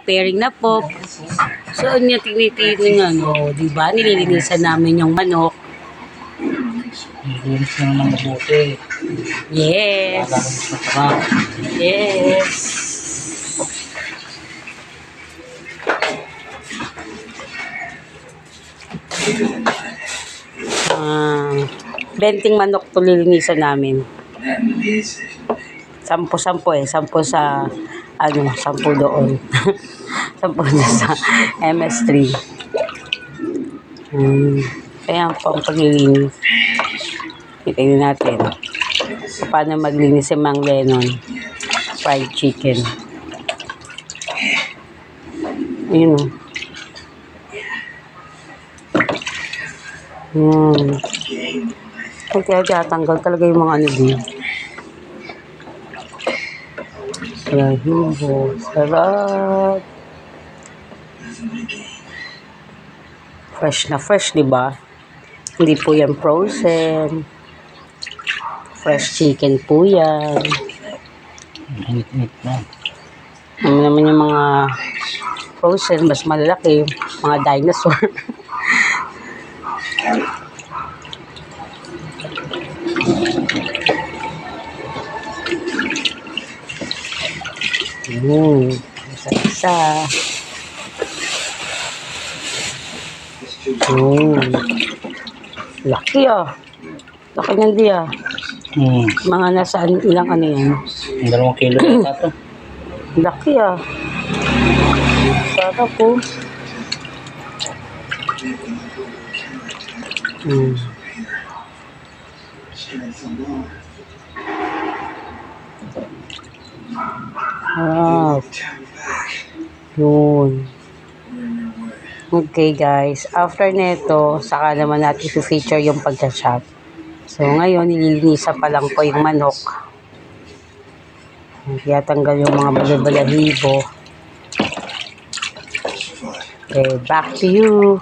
Pairing na po. So, niya tinitingnan ano, di ba? Nililinisan namin yung manok. Nilinis na naman mabuti. Yes. Lalabas na sarap. Yes. Benting manok to lilinisan namin. 10 eh. 10 sa, 10 doon. 10 doon sa MS3. Kaya po ang paglilinis. Tingnan natin. Paano maglinis si Mang Lennon. Fried chicken. Ayun o. Kaya tatanggal talaga yung mga ano din. Lahibo. Sarap. Fresh na fresh, di ba? Hindi po yan frozen. Fresh chicken po yan. Init-init na. Ano naman yung mga frozen, mas malalaki. Mga dinosaur. Isa-isa. Laki ah. Laki niyan di ah. Mga nasa ilang ano yan? 2 kilo yata to. Laki ah. Sarap po. Yun. Okay guys, after neto, saka naman natin i-feature yung pagka-chop. So ngayon, nililinisan pa lang po yung manok. Kaya tanggal yung mga balabalahibo. Okay, back to you.